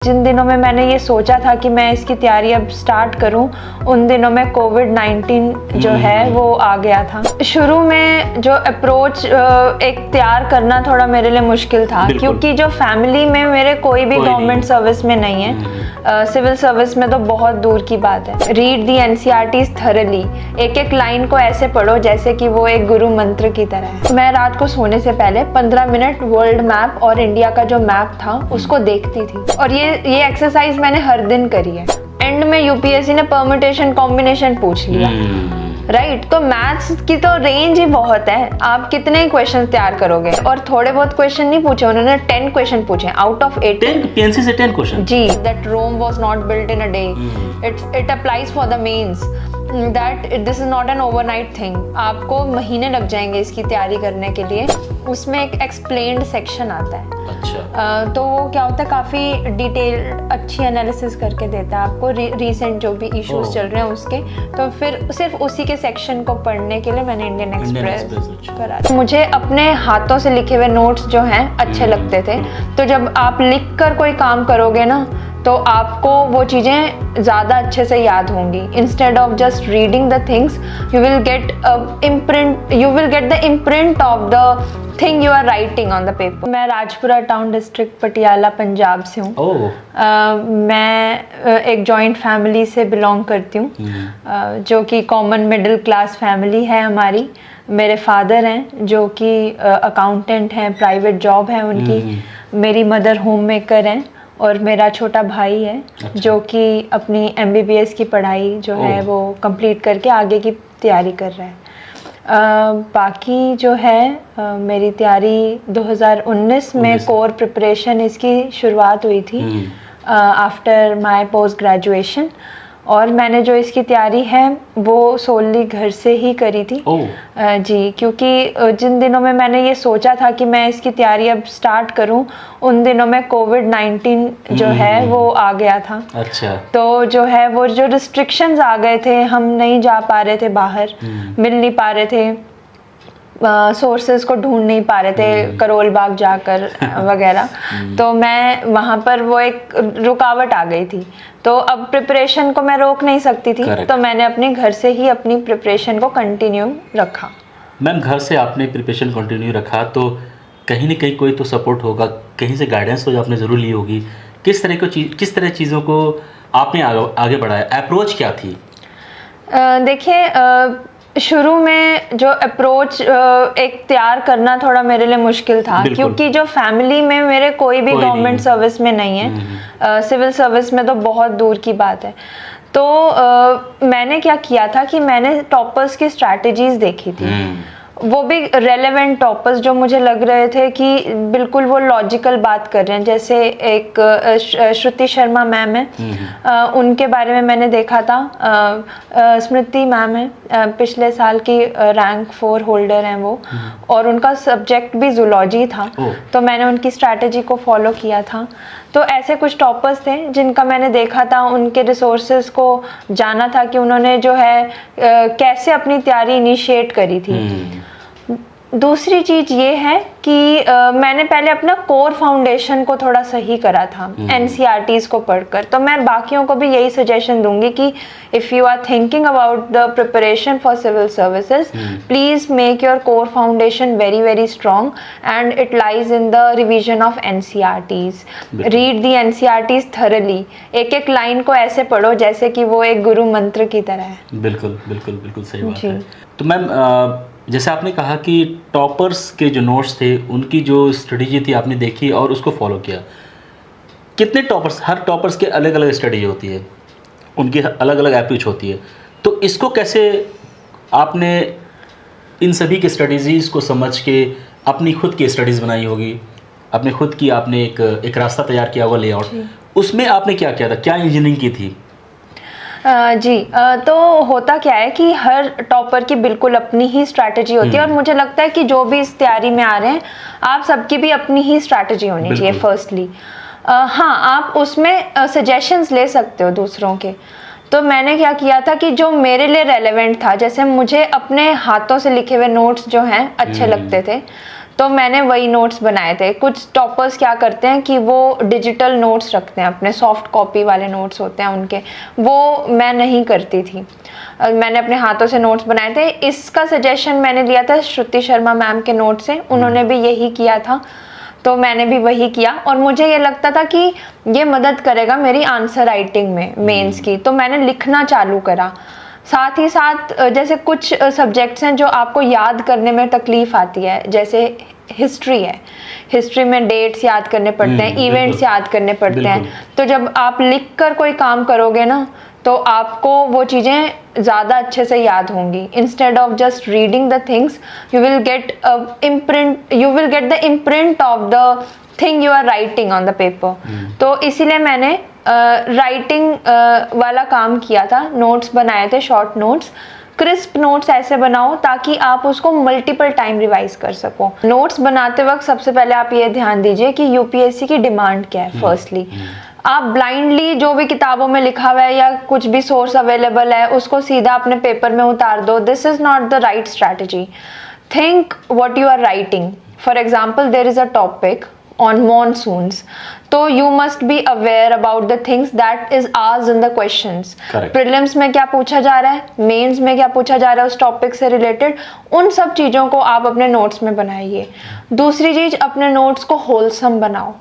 जिन दिनों में मैंने ये सोचा था कि मैं इसकी तैयारी अब स्टार्ट करूं, उन दिनों में कोविड-19 जो है वो आ गया था। शुरू में जो अप्रोच एक तैयार करना थोड़ा मेरे लिए मुश्किल था, क्योंकि जो फैमिली में मेरे कोई भी गवर्नमेंट सर्विस में नहीं है, सिविल सर्विस में तो बहुत दूर की बात है। रीड दी एनसीईआरटीज़ थॉरली, एक एक लाइन को ऐसे पढ़ो जैसे कि वो एक गुरु मंत्र की तरह है। मैं रात को सोने से पहले 15 मिनट वर्ल्ड मैप और इंडिया का जो मैप था उसको देखती थी, और ये एक्सरसाइज मैंने हर दिन करी है। एंड में यूपीएससी ने परम्यूटेशन कॉम्बिनेशन पूछ लिया, राइट? तो मैथ्स की तो रेंज ही बहुत है, आप कितने क्वेश्चन तैयार करोगे। और थोड़े बहुत क्वेश्चन नहीं पूछे उन्होंने, 10 क्वेश्चन पूछे आउट ऑफ 18। पीएनसी से 10 क्वेश्चन जी। That Rome was not built in a day, it applies for the mains, that this is not an overnight thing. आपको महीने लग जाएंगे इसकी तैयारी करने के लिए। उसमें एक एक्सप्लेन्ड सेक्शन आता है। अच्छा। तो वो क्या होता है, काफ़ी डिटेल अच्छी एनालिसिस करके देता है आपको रिसेंट जो भी इश्यूज चल रहे हैं उसके। तो फिर सिर्फ उसी के सेक्शन को पढ़ने के लिए मैंने इंडियन एक्सप्रेस करा। मुझे अपने हाथों से लिखे हुए नोट्स जो हैं अच्छे लगते थे, तो जब आप लिख कर कोई काम करोगे ना तो आपको वो चीज़ें ज़्यादा अच्छे से याद होंगी। Instead of just reading the things, you will get the imprint of the thing you are writing on the paper. मैं राजपुरा टाउन डिस्ट्रिक्ट पटियाला पंजाब से हूँ। मैं एक जॉइंट फैमिली से बिलोंग करती हूँ, जो कि कॉमन मिडिल क्लास फैमिली है हमारी। मेरे फादर हैं जो कि अकाउंटेंट हैं, प्राइवेट जॉब है उनकी। मेरी मदर होम मेकर हैं, और मेरा छोटा भाई है जो कि अपनी MBBS की पढ़ाई जो है वो कंप्लीट करके आगे की तैयारी कर रहा है। बाकी जो है मेरी तैयारी 2019 में कोर प्रिपरेशन इसकी शुरुआत हुई थी आफ्टर माय पोस्ट ग्रेजुएशन, और मैंने जो इसकी तैयारी है वो सोलली घर से ही करी थी। जी, क्योंकि जिन दिनों में मैंने ये सोचा था कि मैं इसकी तैयारी अब स्टार्ट करूं, उन दिनों में कोविड-19 जो है वो आ गया था। अच्छा। तो जो है वो जो रिस्ट्रिक्शंस आ गए थे, हम नहीं जा पा रहे थे बाहर, मिल नहीं पा रहे थे, सोर्सेज को ढूंढ नहीं पा रहे थे करोल बाग जाकर वगैरह। तो मैं वहाँ पर वो एक रुकावट आ गई थी, तो अब प्रिपरेशन को मैं रोक नहीं सकती थी। तो मैंने अपने घर से ही अपनी प्रिपरेशन को कंटिन्यू रखा। मैम, घर से आपने प्रिपरेशन कंटिन्यू रखा तो कहीं ना कहीं कोई तो सपोर्ट होगा, कहीं से गाइडेंस तो आपने ज़रूर ली होगी। किस तरह चीज़ों को आपने आगे बढ़ाया, अप्रोच क्या थी? देखिए, शुरू में जो अप्रोच एक तैयार करना थोड़ा मेरे लिए मुश्किल था, क्योंकि जो फैमिली में मेरे कोई भी गवर्नमेंट सर्विस में नहीं है, सिविल सर्विस में तो बहुत दूर की बात है। तो मैंने क्या किया था कि मैंने टॉपर्स की स्ट्रैटेजीज देखी थी, वो भी रेलेवेंट टॉपर्स जो मुझे लग रहे थे कि बिल्कुल वो लॉजिकल बात कर रहे हैं। जैसे एक श्रुति शर्मा मैम है, उनके बारे में मैंने देखा था। स्मृति मैम है, पिछले साल की रैंक 4 होल्डर हैं वो, और उनका सब्जेक्ट भी जूलॉजी था। तो मैंने उनकी स्ट्रैटेजी को फॉलो किया था। तो ऐसे कुछ टॉपर्स थे जिनका मैंने देखा था, उनके रिसोर्सेज को जाना था कि उन्होंने जो है कैसे अपनी तैयारी इनिशिएट करी थी। दूसरी चीज़ ये है कि मैंने पहले अपना कोर फाउंडेशन को थोड़ा सही करा था एनसीईआरटीज़ को पढ़कर। तो मैं बाकियों को भी यही सजेशन दूंगी कि if you are thinking about the preparation for civil services, please make your core foundation very very strong, and it lies in the revision of NCERTs. Read the NCERTs thoroughly, एक एक line को ऐसे पढ़ो जैसे कि वो एक गुरु मंत्र की तरह है। बिल्कुल बिल्कुल बिल्कुल सही बात है। तो मैम, जैसे आपने कहा कि टॉपर्स के जो नोट्स थे उनकी जो स्ट्रेटेजी थी आपने देखी और उसको फॉलो किया। कितने टॉपर्स, हर टॉपर्स के अलग अलग स्ट्रेटेजी होती है, उनकी अलग अलग अप्रोच होती है, तो इसको कैसे आपने इन सभी के स्ट्रेटेजीज़ को समझ के अपनी खुद की स्ट्रेटेजी बनाई होगी, अपने खुद की आपने एक रास्ता तैयार किया होगा, लेआउट, उसमें आपने क्या किया था, क्या इंजीनियरिंग की थी? जी, तो होता क्या है कि हर टॉपर की बिल्कुल अपनी ही स्ट्रैटेजी होती है, और मुझे लगता है कि जो भी इस तैयारी में आ रहे हैं, आप सबकी भी अपनी ही स्ट्रैटेजी होनी चाहिए फर्स्टली। हाँ, आप उसमें सजेशंस ले सकते हो दूसरों के। तो मैंने क्या किया था कि जो मेरे लिए रेलेवेंट था, जैसे मुझे अपने हाथों से लिखे हुए नोट्स जो हैं अच्छे लगते थे, तो मैंने वही नोट्स बनाए थे। कुछ टॉपर्स क्या करते हैं कि वो डिजिटल नोट्स रखते हैं, अपने सॉफ्ट कॉपी वाले नोट्स होते हैं उनके, वो मैं नहीं करती थी। मैंने अपने हाथों से नोट्स बनाए थे। इसका सजेशन मैंने लिया था श्रुति शर्मा मैम के नोट से, उन्होंने भी यही किया था, तो मैंने भी वही किया और मुझे ये लगता था कि ये मदद करेगा मेरी आंसर राइटिंग में मेंस की, तो मैंने लिखना चालू करा। साथ ही साथ जैसे कुछ सब्जेक्ट्स हैं जो आपको याद करने में तकलीफ आती है, जैसे हिस्ट्री है, हिस्ट्री में डेट्स याद करने पड़ते हैं, इवेंट्स याद करने पड़ते हैं, तो जब आप लिख कर कोई काम करोगे ना तो आपको वो चीज़ें ज़्यादा अच्छे से याद होंगी। Instead of just reading the things you will get the imprint of the thing you are writing on the paper. तो इसीलिए मैंने राइटिंग वाला काम किया था, नोट्स बनाए थे, शॉर्ट नोट्स, क्रिस्प नोट्स ऐसे बनाओ ताकि आप उसको मल्टीपल टाइम रिवाइज कर सको। नोट्स बनाते वक्त सबसे पहले आप ये ध्यान दीजिए कि यूपीएससी की डिमांड क्या है। फर्स्टली आप ब्लाइंडली जो भी किताबों में लिखा हुआ है या कुछ भी सोर्स अवेलेबल है उसको सीधा अपने पेपर में उतार दो। This is not the right strategy. Think what you are writing. For example there is a topic on monsoons, तो you must be aware about the things that is asked in the questions. Prelims में क्या पूछा जा रहा है, mains में क्या पूछा जा रहा है उस टॉपिक से रिलेटेड, उन सब चीज़ों को आप अपने नोट्स में बनाइए। दूसरी चीज़, अपने नोट्स को होलसम बनाओ।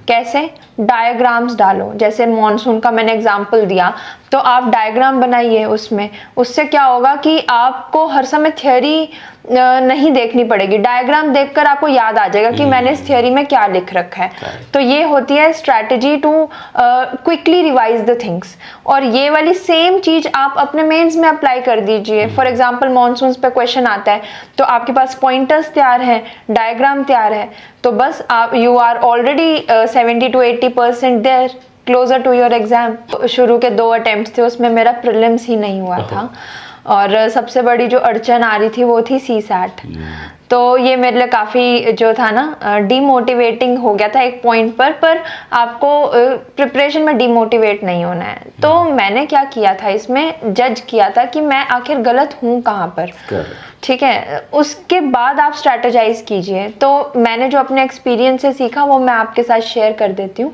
कैसे? डायग्राम्स डालो। जैसे मॉनसून का मैंने एग्जाम्पल दिया, तो आप डायग्राम बनाइए उसमें। उससे क्या होगा कि आपको हर समय थ्योरी नहीं देखनी पड़ेगी, डायग्राम देखकर आपको याद आ जाएगा कि मैंने इस थ्योरी में क्या लिख रखा है। तो ये होती है strategy to quickly revise the things. और ये वाली सेम चीज आप अपने मेंस में अप्लाई कर दीजिए। फॉर एग्जांपल मॉनसून्स पे क्वेश्चन आता है तो आपके पास पॉइंटर्स तैयार हैं, डायग्राम तैयार है, तो बस आप you are already 70 to 80% there, closer to your exam. शुरू के 2 अटेम्प्ट्स थे, उसमें मेरा प्रीलिम्स ही नहीं हुआ था और सबसे बड़ी जो अड़चन आ रही थी वो थी CSAT। तो ये मेरे लिए काफ़ी जो था ना डीमोटिवेटिंग हो गया था एक पॉइंट पर आपको प्रिपरेशन में डीमोटिवेट नहीं होना है। तो मैंने क्या किया था, इसमें जज किया था कि मैं आखिर गलत हूँ कहाँ पर। ठीक है, उसके बाद आप स्ट्रैटेजाइज कीजिए। तो मैंने जो अपने एक्सपीरियंस से सीखा वो मैं आपके साथ शेयर कर देती हूँ।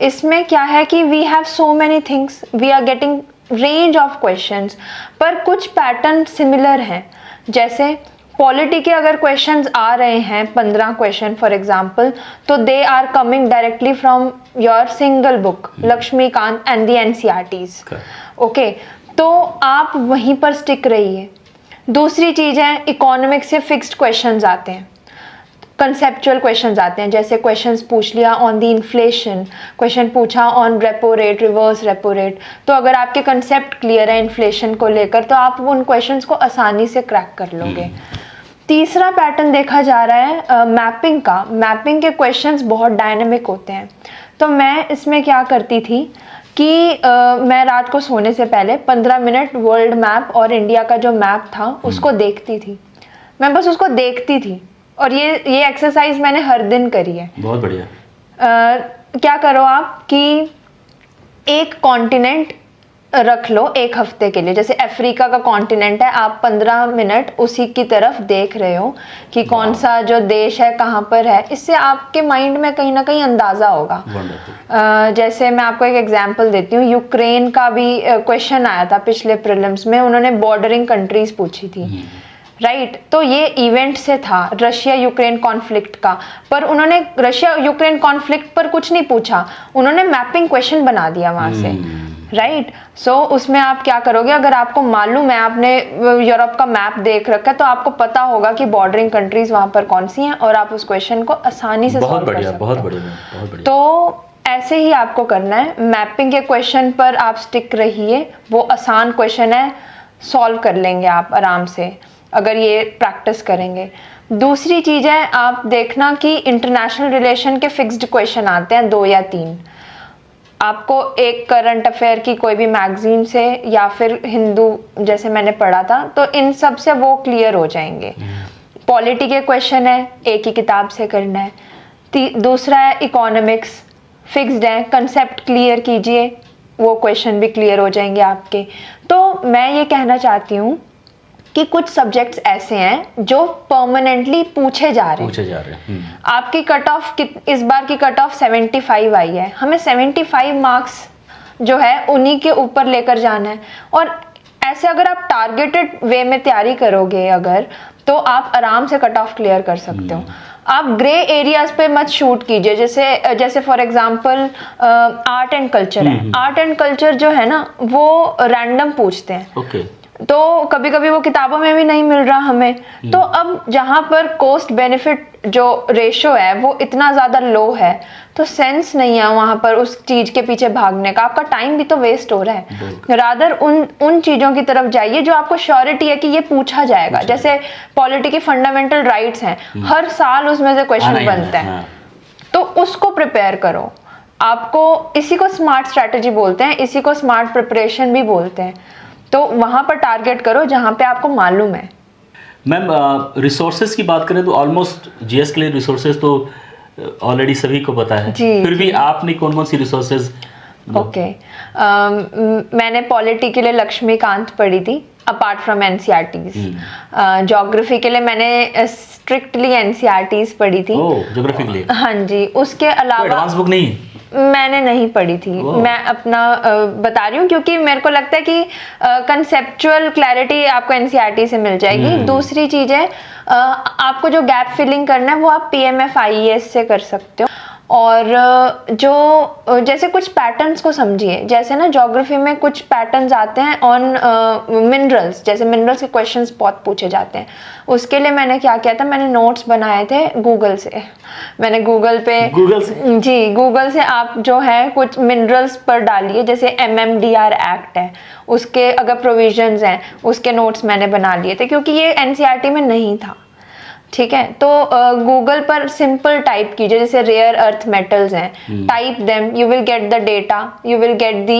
इसमें क्या है कि we have so many things, we are getting range of questions, पर कुछ पैटर्न सिमिलर हैं। जैसे पॉलिटी के अगर क्वेश्चंस आ रहे हैं 15 क्वेश्चन फॉर एग्जांपल, तो they are coming directly from your single book Laxmikanth and the NCERTs. Okay, तो आप वहीं पर स्टिक रहिए। दूसरी चीज़ है, इकोनॉमिक्स से फिक्स्ड क्वेश्चंस आते हैं, कंसेप्चुअल क्वेश्चंस आते हैं। जैसे क्वेश्चंस पूछ लिया ऑन द इन्फ्लेशन, क्वेश्चन पूछा on repo rate, reverse repo rate. तो अगर आपके कंसेप्ट क्लियर है इन्फ्लेशन को लेकर तो आप उन क्वेश्चंस को आसानी से क्रैक कर लोगे। तीसरा पैटर्न देखा जा रहा है मैपिंग का। मैपिंग के क्वेश्चंस बहुत डायनेमिक होते हैं। तो मैं इसमें क्या करती थी कि मैं रात को सोने से पहले 15 मिनट वर्ल्ड मैप और इंडिया का जो मैप था उसको देखती थी। मैं बस उसको देखती थी और ये एक्सरसाइज मैंने हर दिन करी है। बहुत बढ़िया। क्या करो आप कि एक कॉन्टिनेंट रख लो एक हफ्ते के लिए। जैसे अफ्रीका का कॉन्टिनेंट है, आप 15 मिनट उसी की तरफ देख रहे हो कि कौन सा जो देश है कहाँ पर है। इससे आपके माइंड में कहीं ना कहीं अंदाज़ा होगा। जैसे मैं आपको एक एग्जांपल देती हूँ, यूक्रेन का भी क्वेश्चन आया था पिछले प्रीलिम्स में, उन्होंने बॉर्डरिंग कंट्रीज पूछी थी, राइट। तो ये इवेंट से था रशिया यूक्रेन कॉन्फ्लिक्ट का, पर उन्होंने रशिया यूक्रेन कॉन्फ्लिक्ट पर कुछ नहीं पूछा, उन्होंने मैपिंग क्वेश्चन बना दिया वहां से, राइट। सो उसमें आप क्या करोगे, अगर आपको मालूम है, आपने यूरोप का मैप देख रखा है, तो आपको पता होगा कि बॉर्डरिंग कंट्रीज वहां पर कौन सी हैं और आप उस क्वेश्चन को आसानी से सॉल्व कर सकते हो। तो ऐसे ही आपको करना है। मैपिंग के क्वेश्चन पर आप स्टिक रहिए, वो आसान क्वेश्चन है, सॉल्व कर लेंगे आप आराम से अगर ये प्रैक्टिस करेंगे। दूसरी चीज़ है, आप देखना कि इंटरनेशनल रिलेशन के फिक्स्ड क्वेश्चन आते हैं 2 या 3। आपको एक करंट अफेयर की कोई भी मैगजीन से या फिर हिंदू जैसे मैंने पढ़ा था, तो इन सब से वो क्लियर हो जाएंगे। पॉलिटी के क्वेश्चन है, एक ही किताब से करना है। दूसरा है इकोनॉमिक्स, फिक्स्ड है, कंसेप्ट क्लियर कीजिए, वो क्वेश्चन भी क्लियर हो जाएंगे आपके। तो मैं ये कहना चाहती हूँ कि कुछ सब्जेक्ट्स ऐसे हैं जो परमानेंटली पूछे जा रहे हैं। आपकी कट ऑफ इस बार की कट ऑफ 75 आई है, हमें 75 मार्क्स जो है उन्हीं के ऊपर लेकर जाना है। और ऐसे अगर आप टारगेटेड वे में तैयारी करोगे अगर, तो आप आराम से कट ऑफ क्लियर कर सकते हो। आप ग्रे एरियाज पे मत शूट कीजिए, जैसे for example art and culture है। आर्ट एंड कल्चर जो है ना वो रैंडम पूछते हैं, तो कभी कभी वो किताबों में भी नहीं मिल रहा हमें। तो अब जहाँ पर कॉस्ट बेनिफिट जो रेशो है वो इतना ज़्यादा लो है, तो सेंस नहीं है वहाँ पर उस चीज़ के पीछे भागने का, आपका टाइम भी तो वेस्ट हो रहा है। रादर उन चीज़ों की तरफ जाइए जो आपको श्योरिटी है कि ये पूछा जाएगा। जैसे पॉलिटी की फंडामेंटल राइट्स हैं, हर साल उसमें से क्वेश्चन बनता है, तो उसको प्रिपेयर करो। आपको इसी को स्मार्ट स्ट्रैटेजी बोलते हैं, इसी को स्मार्ट प्रिपरेशन भी बोलते हैं। तो वहाँ पर टारगेट करो जहाँ पे आपको मालूम है। मैम रिसोर्सेज की बात करें तो ऑलमोस्ट जीएस के लिए रिसोर्सेज तो ऑलरेडी सभी को पता है, फिर भी आपने कौन कौन सी रिसोर्सेज? ओके, मैंने पॉलिटी के लिए लक्ष्मीकांत पढ़ी थी अपार्ट फ्रॉम एनसीईआरटीज। ज्योग्राफी के लिए मैंने स्ट्रिक्टली एनसीईआरटीज पढ़ी थी। ज्योग्राफी के लिए? हाँ जी। उसके अलावा एडवांस बुक नहीं मैंने नहीं पढ़ी थी। मैं अपना बता रही हूँ क्योंकि मेरे को लगता है कि कंसेप्चुअल क्लैरिटी आपको एनसीईआरटी से मिल जाएगी। दूसरी चीज़ है, आपको जो गैप फिलिंग करना है वो आप पीएमएफ आईएएस से कर सकते हो। और जो जैसे कुछ पैटर्न्स को समझिए, जैसे ना ज्योग्राफी में कुछ पैटर्न्स आते हैं ऑन मिनरल्स, जैसे मिनरल्स के क्वेश्चंस बहुत पूछे जाते हैं। उसके लिए मैंने क्या किया था, मैंने नोट्स बनाए थे गूगल से। मैंने गूगल से आप जो है कुछ मिनरल्स पर डालिए, जैसे MMDR एक्ट है उसके अगर प्रोविजंस हैं उसके नोट्स मैंने बना लिए थे, क्योंकि ये एनसीईआरटी में नहीं था। ठीक है, तो गूगल पर सिंपल टाइप कीजिए, जैसे रेयर अर्थ मेटल्स हैं, type them, you will get the data, you will get the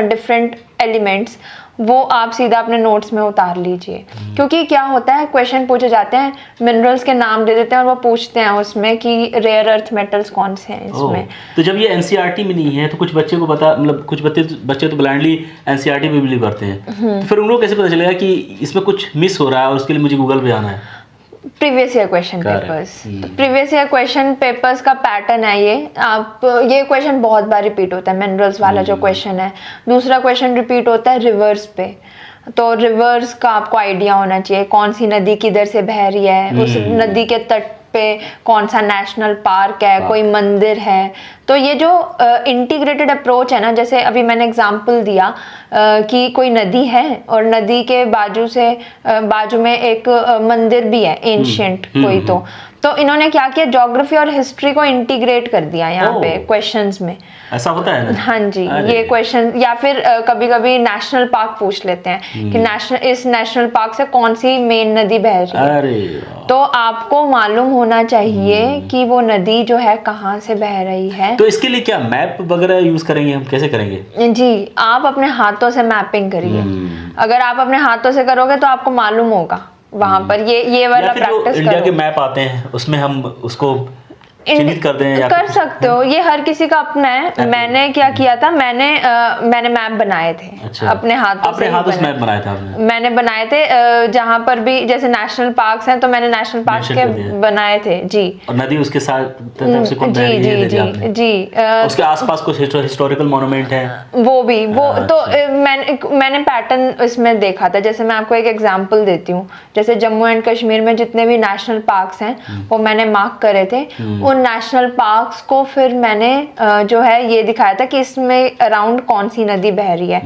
different elements. वो आप सीधा अपने नोट्स में उतार लीजिए। क्योंकि क्या होता है, क्वेश्चन पूछे जाते हैं, मिनरल्स के नाम दे देते हैं और वो पूछते हैं उसमें कि रेयर अर्थ मेटल्स कौन से हैं इसमें। तो जब ये एनसीईआरटी में नहीं है तो कुछ बच्चे को पता, मतलब कुछ बच्चे तो ब्लाइंडली एनसीईआरटी पे बिलीव करते हैं, तो फिर उनको कैसे पता चलेगा कि इसमें कुछ मिस हो रहा है और उसके लिए मुझे गूगल पे आना है? Previous year question papers, previous year question papers का पैटर्न है ये। ये क्वेश्चन बहुत बार रिपीट होता है, मिनरल्स वाला जो क्वेश्चन है। दूसरा क्वेश्चन रिपीट होता है रिवर्स पे, तो रिवर्स का आपको आइडिया होना चाहिए, कौन सी नदी किधर से बह रही है, उस नदी के तट पे कौन सा नेशनल पार्क है, कोई मंदिर है। तो ये जो इंटीग्रेटेड अप्रोच है ना, जैसे अभी मैंने एग्जांपल दिया कि कोई नदी है और नदी के बाजू में एक मंदिर भी है एंशिएंट कोई, तो इन्होंने क्या किया, ज्योग्राफी और हिस्ट्री को इंटीग्रेट कर दिया यहाँ पे क्वेश्चंस में। ऐसा होता है ना? हाँ जी, ये क्वेश्चन, या फिर कभी कभी नेशनल पार्क पूछ लेते हैं कि इस नेशनल पार्क से कौन सी मेन नदी बह रही है। तो आपको मालूम होना चाहिए कि वो नदी जो है कहाँ से बह रही है। तो इसके लिए क्या मैप वगैरह यूज करेंगे हम? कैसे करेंगे? जी, आप अपने हाथों से मैपिंग करिए। अगर आप अपने हाथों से करोगे तो आपको मालूम होगा वहां पर। ये वाला प्रैक्टिस इंडिया के मैप आते हैं उसमें हम उसको चिन्हित कर दें या कर सकते हो, ये हर किसी का अपना है। मैंने क्या किया था, मैंने मैप बनाए थे। अच्छा। अपने हाथों से मैप बनाए थे आपने? मैंने बनाए थे, जहाँ पर भी जैसे नेशनल पार्क्स हैं तो मैंने नेशनल पार्क के बनाए थे जी। और नदी उसके साथ जी उसके आसपास कुछ हिस्टोरिकल मॉन्यूमेंट है वो भी, तो मैंने पैटर्न इसमें देखा था। जैसे मैं आपको एक एग्जांपल देती हूँ, जैसे जम्मू एंड कश्मीर में जितने भी नेशनल पार्क्स हैं वो मैंने मार्क करे थे। नेशनल पार्क्स को फिर मैंने जो है ये दिखाया था कि इसमें अराउंड कौन सी नदी बह रही है।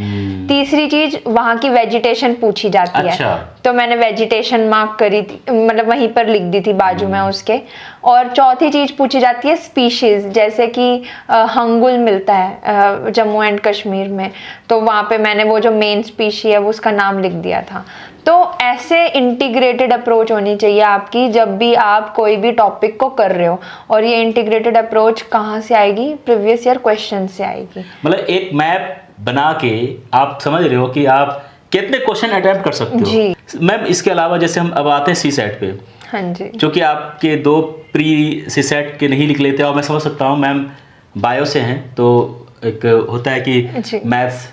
तीसरी चीज, वहां की वेजिटेशन पूछी जाती है, तो मैंने वेजिटेशन मार्क करी थी, मतलब वहीं पर लिख दी थी बाजू में उसके। और चौथी चीज पूछी जाती है स्पीशीज, जैसे कि हंगुल मिलता है जम्मू एंड कश्मीर में, तो वहां पे मैंने वो जो मेन स्पीशी है वो उसका नाम लिख दिया था। तो ऐसे इंटीग्रेटेड अप्रोच होनी चाहिए आपकी जब भी आप कोई भी टॉपिक को कर रहे हो। और ये इंटीग्रेटेड अप्रोच कहाँ से आएगी? प्रीवियस ईयर क्वेश्चन से आएगी। मतलब एक मैप बना के आप समझ रहे हो कि आप कितने क्वेश्चन अटेम्प्ट कर सकते हो जी। मैम इसके अलावा जैसे हम अब आते हैं सी सेट पे। हाँ जी। क्योंकि आपके 2 प्री सी सेट के नहीं लिख लेते और मैं समझ सकता हूँ मैम बायो से हैं, तो एक होता है कि मैथ्स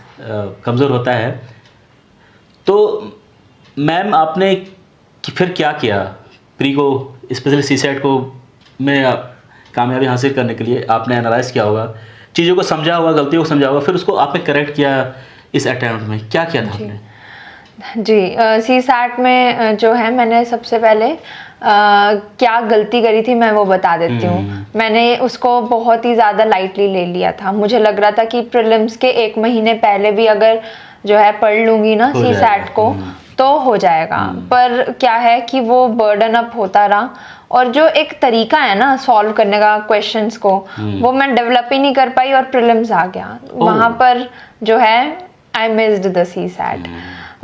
कमज़ोर होता है, तो मैम आपने फिर क्या किया प्री को, स्पेशली सीसेट को में कामयाबी हासिल करने के लिए? आपने एनालाइज किया होगा, चीज़ों को समझा होगा, गलतियों को समझा होगा, फिर उसको आपने करेक्ट किया इस अटेम्प्ट में, क्या किया था आपने? जी, सी सैट में जो है मैंने सबसे पहले क्या गलती करी थी मैं वो बता देती हूँ। मैंने उसको बहुत ही ज़्यादा लाइटली ले लिया था। मुझे लग रहा था कि प्रीलिम्स के 1 महीने पहले भी अगर जो है पढ़ लूँगी ना सी सैट को तो हो जाएगा, पर क्या है कि वो बर्डन अप होता रहा, और जो एक तरीका है ना सॉल्व करने का क्वेश्चंस को, वो मैं डेवलप ही नहीं कर पाई और प्रीलिम्स आ गया। वहाँ पर जो है I missed the CSAT,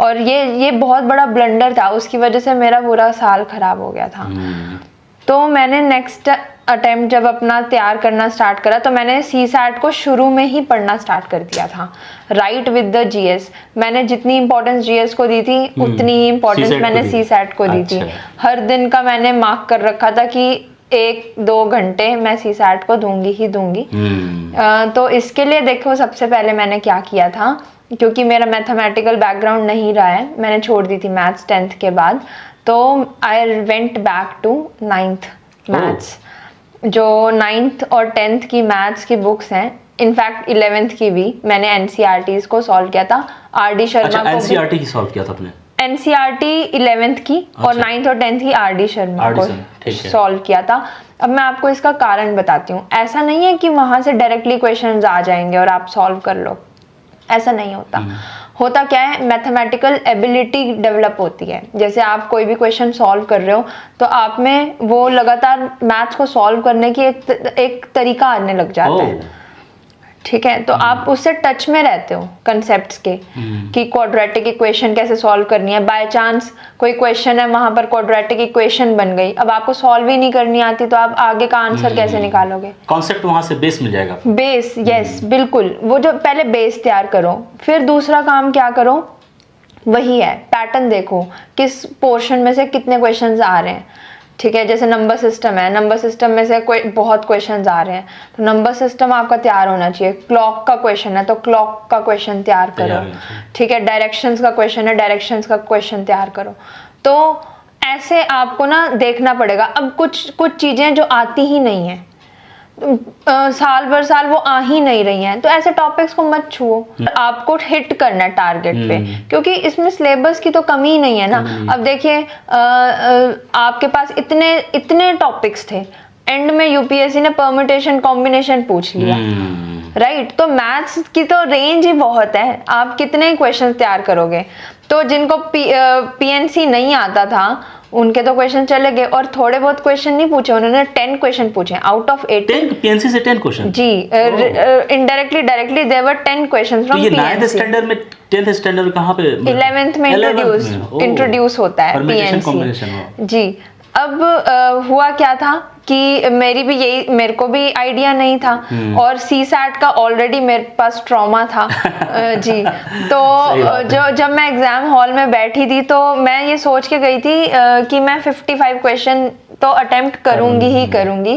और ये बहुत बड़ा ब्लंडर था, उसकी वजह से मेरा पूरा साल खराब हो गया था। तो मैंने नेक्स्ट अटेम्प्ट जब अपना तैयार करना स्टार्ट करा तो मैंने सी सैट को शुरू में ही पढ़ना स्टार्ट कर दिया था, राइट विद द जीएस। मैंने जितनी इंपॉर्टेंस जीएस को दी थी उतनी ही इंपॉर्टेंस मैंने सी सैट को दी थी। हर दिन का मैंने मार्क कर रखा था कि 1-2 घंटे मैं सी सैट को दूंगी ही दूंगी। तो इसके लिए देखो सबसे पहले मैंने क्या किया था, क्योंकि मेरा मैथमेटिकल बैकग्राउंड नहीं रहा है, मैंने छोड़ दी थी मैथ्स 10th के बाद, तो I went back to 9th maths. जो 9th और 10th की मैथ्स की बुक्स हैं, इनफैक्ट 11th की भी मैंने एनसीईआरटीज को सॉल्व किया था। आरडी शर्मा को एनसीईआरटी की सॉल्व किया था आपने? एनसीईआरटी 11th की और 9th और 10th की आरडी शर्मा को सॉल्व किया था। अब मैं आपको इसका कारण बताती हूँ। ऐसा नहीं है कि वहां से डायरेक्टली क्वेश्चंस आ जाएंगे और आप सॉल्व कर लो, ऐसा नहीं होता। होता क्या है, मैथमेटिकल एबिलिटी डेवलप होती है। जैसे आप कोई भी क्वेश्चन सॉल्व कर रहे हो तो आप में वो लगातार मैथ्स को सॉल्व करने की एक तरीका आने लग जाता है, ठीक है। तो आप उससे टच में रहते हो कंसेप्ट्स के, कि क्वाड्रेटिक इक्वेशन कैसे सॉल्व करनी है। बाय चांस कोई क्वेश्चन है वहां पर क्वाड्रेटिक इक्वेशन बन गई, अब आपको सॉल्व ही नहीं करनी आती तो आप आगे का आंसर कैसे निकालोगे? कॉन्सेप्ट वहां से बेस मिल जाएगा। बेस, यस बिल्कुल। वो जो पहले बेस तैयार करो, फिर दूसरा काम क्या करो, वही है पैटर्न देखो किस पोर्शन में से कितने क्वेश्चंस आ रहे हैं, ठीक है। जैसे नंबर सिस्टम है, नंबर सिस्टम में से कोई बहुत क्वेश्चंस आ रहे हैं, तो नंबर सिस्टम आपका तैयार होना चाहिए। क्लॉक का क्वेश्चन है तो क्लॉक का क्वेश्चन तैयार करो, ठीक है। डायरेक्शंस का क्वेश्चन है, डायरेक्शंस का क्वेश्चन तैयार करो। तो ऐसे आपको ना देखना पड़ेगा। अब कुछ चीजें जो आती ही नहीं है, साल भर साल वो आ ही नहीं रही हैं, तो ऐसे टॉपिक्स को मत छुओ। आपको हिट करना है टारगेट पे, क्योंकि इसमें सिलेबस की तो कमी ही नहीं है ना। अब देखिए आपके पास इतने टॉपिक्स थे, एंड में यूपीएससी ने परम्यूटेशन कॉम्बिनेशन पूछ लिया, राइट। तो मैथ्स की तो रेंज ही बहुत है, आप कितने क्वेश्चन तैयार करोगे। तो जिनको पीएनसी नहीं आता था उनके तो क्वेश्चन चले गए, और थोड़े बहुत क्वेश्चन नहीं पूछे उन्होंने, 10 क्वेश्चन पूछे आउट ऑफ 18। पीएनसी से 10 क्वेश्चन? जी, indirectly directly there were 10 questions from PNC. ये 9th स्टैंडर्ड में 10th स्टैंडर्ड कहां पे? 11th में इंट्रोड्यूस होता है पीएनसी जी। अब हुआ क्या था कि मेरे को भी आइडिया नहीं था, और सी सैट का ऑलरेडी मेरे पास ट्रॉमा था जी। तो जब मैं एग्जाम हॉल में बैठी थी तो मैं ये सोच के गई थी कि मैं 55 क्वेश्चन तो अटेम्प्ट करूंगी ही करूंगी,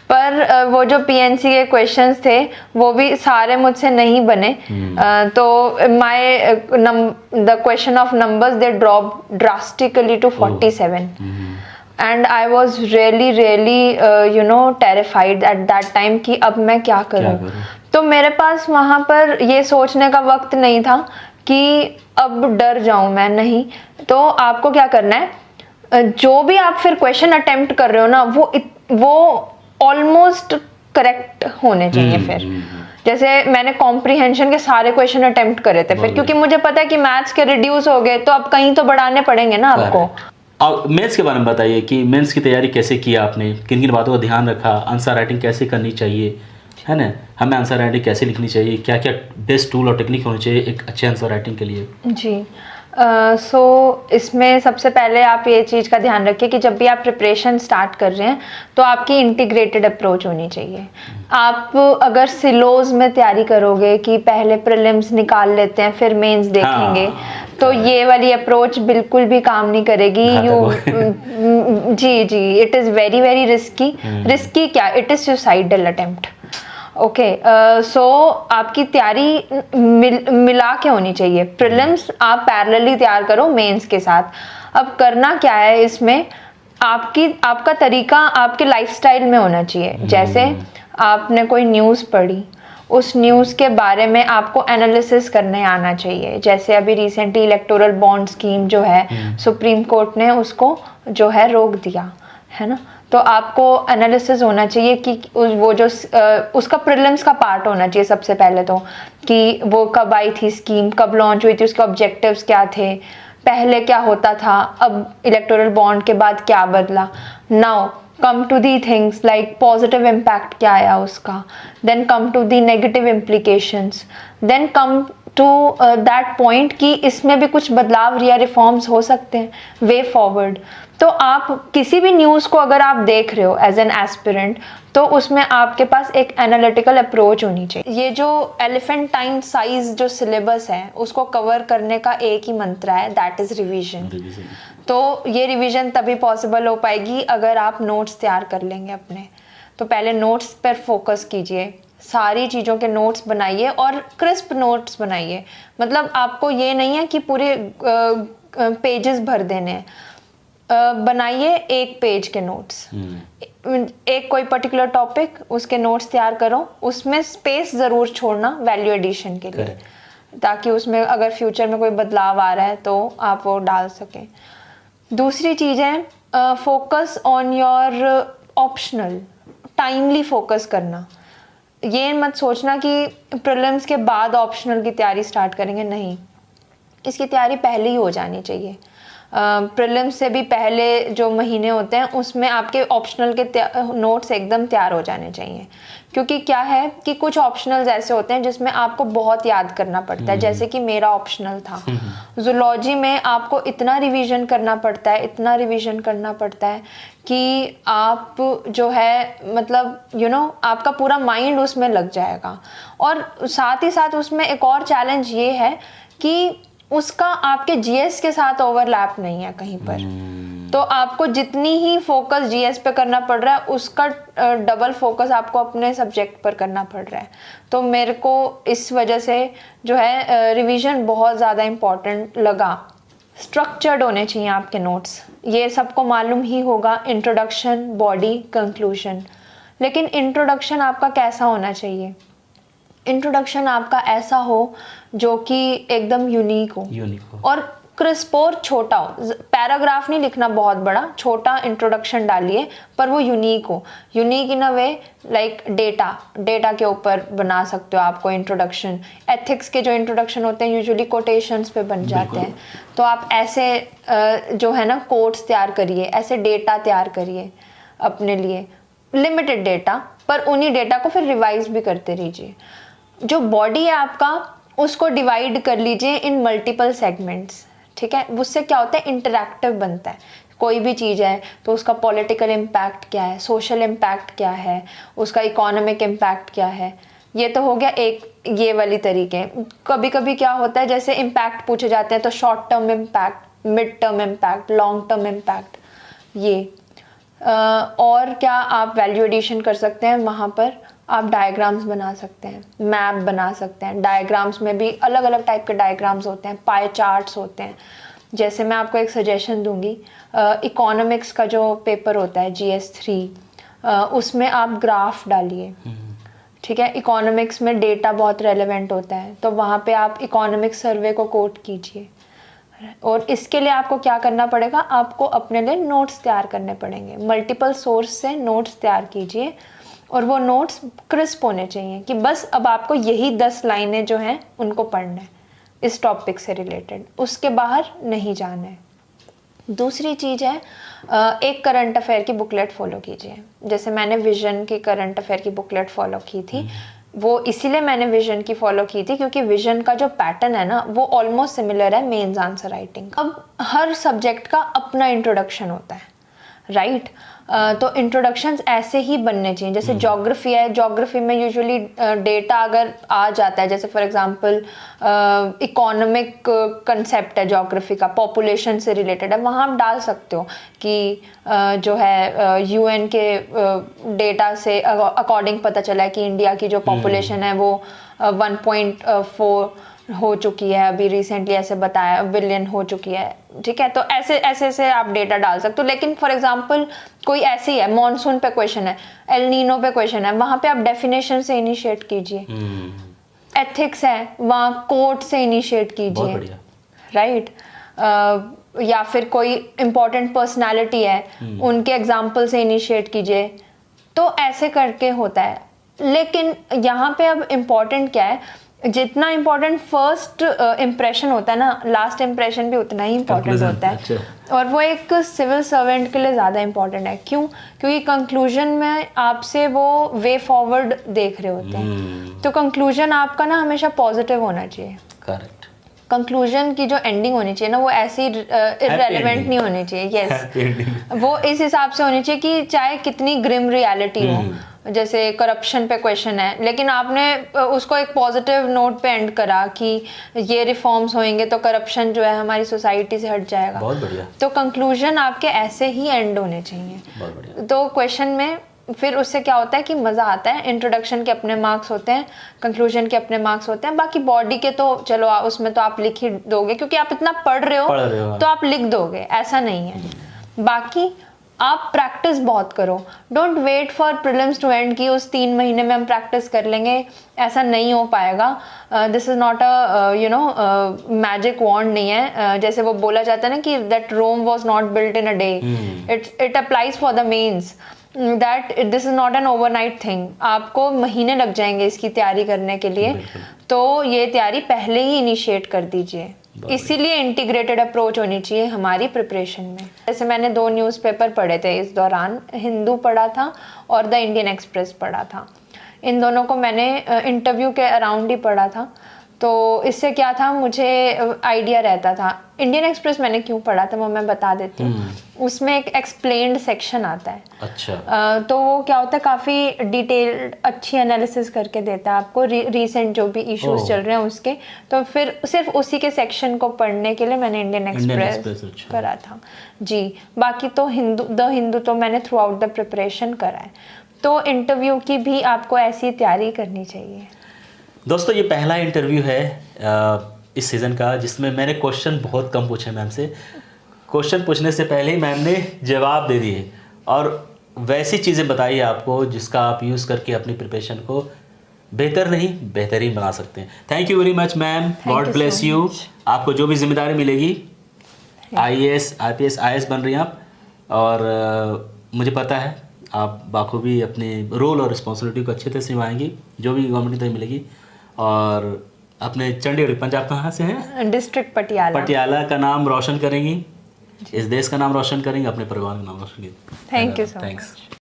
पर वो जो पीएनसी के क्वेश्चंस थे वो भी सारे मुझसे नहीं बने। तो the question of numbers they drop drastically to 47, and I was really terrified at that time कि अब मैं क्या करूं। तो मेरे पास वहां पर ये सोचने का वक्त नहीं था कि अब डर जाऊं मैं, नहीं। तो आपको क्या करना है, जो भी आप फिर क्वेश्चन अटेम्प्ट कर रहे हो ना वो ऑलमोस्ट करेक्ट होने चाहिए। फिर जैसे मैंने कॉम्प्रिहेंशन के सारे क्वेश्चन अटेम्प्ट करे थे फिर, क्योंकि मुझे पता है कि मैथ्स के रिड्यूस हो गए तो अब कहीं तो बढ़ाने पड़ेंगे ना आपको। और मेंस के बारे में बताइए कि मेंस की तैयारी कैसे किया आपने, किन किन बातों का ध्यान रखा, आंसर राइटिंग कैसे करनी चाहिए, है ना, हमें आंसर राइटिंग कैसे लिखनी चाहिए, क्या क्या बेस्ट टूल और टेक्निक होनी चाहिए एक अच्छे आंसर राइटिंग के लिए? जी सो इसमें सबसे पहले आप ये चीज़ का ध्यान रखिए कि जब भी आप प्रिपरेशन स्टार्ट कर रहे हैं तो आपकी इंटीग्रेटेड अप्रोच होनी चाहिए। आप अगर सिलोज में तैयारी करोगे कि पहले प्रीलिम्स निकाल लेते हैं फिर मेंस देखेंगे, तो ये वाली अप्रोच बिल्कुल भी काम नहीं करेगी। जी, it is very very risky. क्या, it is suicidal attempt. Okay, so आपकी तैयारी मिला के होनी चाहिए। प्रीलिम्स आप पैरेलली तैयार करो मेंस के साथ। अब करना क्या है इसमें, आपका तरीका आपके लाइफस्टाइल में होना चाहिए। जैसे आपने कोई न्यूज़ पढ़ी, उस न्यूज़ के बारे में आपको एनालिसिस करने आना चाहिए। जैसे अभी रिसेंटली इलेक्टोरल बॉन्ड स्कीम जो है सुप्रीम कोर्ट ने उसको जो है रोक दिया है ना, तो आपको एनालिसिस होना चाहिए कि वो जो उसका प्रीलिम्स का पार्ट होना चाहिए सबसे पहले तो, कि वो कब आई थी स्कीम, कब लॉन्च हुई थी, उसके ऑब्जेक्टिव्स क्या थे, पहले क्या होता था, अब इलेक्टोरल बॉन्ड के बाद क्या बदला। Now come to the things like positive impact क्या आया उसका, then come to the negative implications, then come to that point कि इसमें भी कुछ बदलाव या रिफॉर्म्स हो सकते हैं, वे फॉरवर्ड। तो आप किसी भी न्यूज़ को अगर आप देख रहे हो एज एन एस्पिरेंट, तो उसमें आपके पास एक एनालिटिकल अप्रोच होनी चाहिए। ये जो एलिफेंटाइन साइज जो सिलेबस है उसको कवर करने का एक ही मंत्र है, दैट इज रिवीजन। तो ये रिवीजन तभी पॉसिबल हो पाएगी अगर आप नोट्स तैयार कर लेंगे अपने। तो पहले नोट्स पर फोकस कीजिए, सारी चीज़ों के नोट्स बनाइए और क्रिस्प नोट्स बनाइए। मतलब आपको ये नहीं है कि पूरे पेजेस भर देने हैं, बनाइए एक पेज के नोट्स, एक कोई पर्टिकुलर टॉपिक उसके नोट्स तैयार करो, उसमें स्पेस ज़रूर छोड़ना वैल्यू एडिशन के लिए, ताकि उसमें अगर फ्यूचर में कोई बदलाव आ रहा है तो आप वो डाल सकें। दूसरी चीज़ है focus on your optional, timely focus करना। ये मत सोचना कि प्रीलिम्स के बाद ऑप्शनल की तैयारी स्टार्ट करेंगे, नहीं, इसकी तैयारी पहले ही हो जानी चाहिए। प्रीलिम्स से भी पहले जो महीने होते हैं उसमें आपके ऑप्शनल के नोट्स एकदम तैयार हो जाने चाहिए। क्योंकि क्या है कि कुछ ऑप्शनल्स ऐसे होते हैं जिसमें आपको बहुत याद करना पड़ता है, जैसे कि मेरा ऑप्शनल था जूलॉजी में, आपको इतना रिवीजन करना पड़ता है, इतना रिवीजन करना पड़ता है कि आप जो है मतलब आपका पूरा माइंड उसमें लग जाएगा। और साथ ही साथ उसमें एक और चैलेंज ये है कि उसका आपके जीएस के साथ ओवरलैप नहीं है कहीं पर, तो आपको जितनी ही फोकस जीएस पे करना पड़ रहा है उसका डबल फोकस आपको अपने सब्जेक्ट पर करना पड़ रहा है। तो मेरे को इस वजह से जो है रिवीजन बहुत ज़्यादा इम्पॉर्टेंट लगा। स्ट्रक्चर्ड होने चाहिए आपके नोट्स, ये सबको मालूम ही होगा, इंट्रोडक्शन, बॉडी, कंक्लूजन। लेकिन इंट्रोडक्शन आपका कैसा होना चाहिए? इंट्रोडक्शन आपका ऐसा हो जो कि एकदम यूनिक हो और क्रिस्प और छोटा हो। पैराग्राफ नहीं लिखना बहुत बड़ा, छोटा इंट्रोडक्शन डालिए पर वो यूनिक हो। Unique in a way like data के ऊपर बना सकते हो आपको इंट्रोडक्शन। एथिक्स के जो इंट्रोडक्शन होते हैं यूजुअली कोटेशंस पे बन जाते हैं, तो आप ऐसे जो है ना कोट्स तैयार करिए, ऐसे डेटा तैयार करिए अपने लिए, लिमिटेड डेटा, पर उन्हीं डेटा को फिर रिवाइज भी करते रहिए। जो बॉडी है आपका उसको डिवाइड कर लीजिए इन मल्टीपल सेगमेंट्स, ठीक है। उससे क्या होता है, इंटरैक्टिव बनता है। कोई भी चीज़ है तो उसका पॉलिटिकल इम्पैक्ट क्या है, सोशल इम्पैक्ट क्या है, उसका इकोनॉमिक इम्पैक्ट क्या है। ये तो हो गया एक ये वाली तरीके। कभी कभी क्या होता है, जैसे इम्पैक्ट पूछे जाते हैं तो short term impact, mid term impact, long term impact, ये और क्या आप वैल्यू एडिशन कर सकते हैं। वहाँ पर आप डायग्राम्स बना सकते हैं, मैप बना सकते हैं। डायग्राम्स में भी अलग अलग टाइप के डायग्राम्स होते हैं, पाई चार्ट्स होते हैं। जैसे मैं आपको एक सजेशन दूंगी, इकोनॉमिक्स का जो पेपर होता है GS3, उसमें आप ग्राफ डालिए, ठीक है। इकोनॉमिक्स में डेटा बहुत रेलेवेंट होता है, तो वहाँ पे आप इकोनॉमिक सर्वे को कोट कीजिए। और इसके लिए आपको क्या करना पड़ेगा, आपको अपने लिए नोट्स तैयार करने पड़ेंगे। मल्टीपल सोर्स से नोट्स तैयार कीजिए और वो नोट्स क्रिस्प होने चाहिए कि बस अब आपको यही 10 लाइनें जो हैं उनको पढ़ना है इस टॉपिक से रिलेटेड, उसके बाहर नहीं जाना है। दूसरी चीज़ है, एक करंट अफेयर की बुकलेट फॉलो कीजिए। जैसे मैंने विजन की करंट अफेयर की बुकलेट फॉलो की थी, वो इसीलिए मैंने विजन की फॉलो की थी क्योंकि विजन का जो पैटर्न है ना वो ऑलमोस्ट सिमिलर है मेंस आंसर राइटिंग। अब हर सब्जेक्ट का अपना इंट्रोडक्शन होता है, राइट। तो इंट्रोडक्शंस ऐसे ही बनने चाहिए। जैसे ज्योग्राफी है, ज्योग्राफी में यूजुअली डेटा अगर आ जाता है, जैसे फॉर एग्जांपल इकोनॉमिक कंसेप्ट है ज्योग्राफी का, पॉपुलेशन से रिलेटेड है, वहाँ आप डाल सकते हो कि जो है यूएन के डेटा से अकॉर्डिंग पता चला है कि इंडिया की जो पॉपुलेशन है वो 1.4 हो चुकी है, अभी रिसेंटली ऐसे बताया बिलियन हो चुकी है, ठीक है। तो ऐसे ऐसे आप डेटा डाल सकते हो। लेकिन फॉर एग्जांपल कोई ऐसी है, मॉनसून पे क्वेश्चन है, एल नीनो पे क्वेश्चन है, वहां पे आप डेफिनेशन से इनिशिएट कीजिए। एथिक्स है, वहाँ कोर्ट से इनिशिएट कीजिए, राइट। या फिर कोई इंपॉर्टेंट पर्सनालिटी है, उनके एग्जाम्पल से इनिशिएट कीजिए। तो ऐसे करके होता है। लेकिन यहाँ पे अब इम्पॉर्टेंट क्या है, जितना इम्पोर्टेंट फर्स्ट इम्प्रेशन होता है ना, लास्ट इम्प्रेशन भी उतना ही इम्पोर्टेंट होता है। अच्छा। और वो एक सिविल सर्वेंट के लिए ज़्यादा इम्पोर्टेंट है। क्यों? क्योंकि कंक्लूजन में आपसे वो वे फॉरवर्ड देख रहे होते हैं। तो कंक्लूजन आपका ना हमेशा पॉजिटिव होना चाहिए। करेक्ट। कंक्लूजन की जो एंडिंग होनी चाहिए ना, वो ऐसी इररेलेवेंट नहीं होनी चाहिए। यस, वो इस हिसाब से होनी चाहिए कि चाहे कितनी ग्रिम रियलिटी हो। जैसे करप्शन पे क्वेश्चन है, लेकिन आपने उसको एक पॉजिटिव नोट पे एंड करा कि ये रिफॉर्म्स होंगे तो करप्शन जो है हमारी सोसाइटी से हट जाएगा। बहुत बढ़िया। तो कंक्लूजन आपके ऐसे ही एंड होने चाहिए। बहुत बढ़िया। तो क्वेश्चन में फिर उससे क्या होता है कि मज़ा आता है। इंट्रोडक्शन के अपने मार्क्स होते हैं, कंक्लूजन के अपने मार्क्स होते हैं, बाकी बॉडी के तो चलो उसमें तो आप लिख ही दोगे, क्योंकि आप इतना पढ़ रहे हो तो आप लिख दोगे, ऐसा नहीं है। बाकी आप प्रैक्टिस बहुत करो। Don't wait for prelims to end कि उस 3 महीने में हम प्रैक्टिस कर लेंगे, ऐसा नहीं हो पाएगा। This is not a magic wand नहीं है। जैसे वो बोला जाता है ना कि that Rome was not built in a day, it applies for the mains, that this is not an overnight thing. आपको महीने लग जाएंगे इसकी तैयारी करने के लिए, तो ये तैयारी पहले ही इनिशिएट कर दीजिए। इसीलिए इंटीग्रेटेड अप्रोच होनी चाहिए हमारी प्रिपरेशन में। जैसे मैंने 2 न्यूज़पेपर पढ़े थे इस दौरान, हिंदू पढ़ा था और द इंडियन एक्सप्रेस पढ़ा था। इन दोनों को मैंने इंटरव्यू के अराउंड ही पढ़ा था। तो इससे क्या था, मुझे आइडिया रहता था। इंडियन एक्सप्रेस मैंने क्यों पढ़ा था वो मैं बता देती हूँ। उसमें एक एक्सप्लेन्ड सेक्शन आता है। अच्छा। तो वो क्या होता है, काफ़ी डिटेल्ड अच्छी एनालिसिस करके देता है आपको रिसेंट जो भी इश्यूज चल रहे हैं उसके। तो फिर सिर्फ उसी के सेक्शन को पढ़ने के लिए मैंने इंडियन एक्सप्रेस करा था जी। बाकी तो द हिंदू तो मैंने थ्रू आउट द प्रिपरेशन करा है। तो इंटरव्यू की भी आपको ऐसी तैयारी करनी चाहिए। दोस्तों, ये पहला इंटरव्यू है इस सीज़न का जिसमें मैंने क्वेश्चन बहुत कम पूछे मैम से। क्वेश्चन पूछने से पहले ही मैम ने जवाब दे दिए और वैसी चीज़ें बताई आपको जिसका आप यूज़ करके अपनी प्रिपरेशन को बेहतर नहीं बेहतरीन बना सकते हैं। Thank you very much ma'am, God bless you. आपको जो भी जिम्मेदारी मिलेगी, IAS IPS IAS बन रही हैं आप, और मुझे पता है आप बाखूबी अपने रोल और रिस्पॉन्सिबिलिटी को अच्छे तरह से निभाएंगी, जो भी गवर्नमेंट की तरफ मिलेगी। और अपने चंडीगढ़, पंजाब कहाँ से हैं? डिस्ट्रिक्ट पटियाला। पटियाला का नाम रोशन करेंगी, इस देश का नाम रोशन करेंगे, अपने परिवार का नाम रोशन करेंगे। Thank you so much.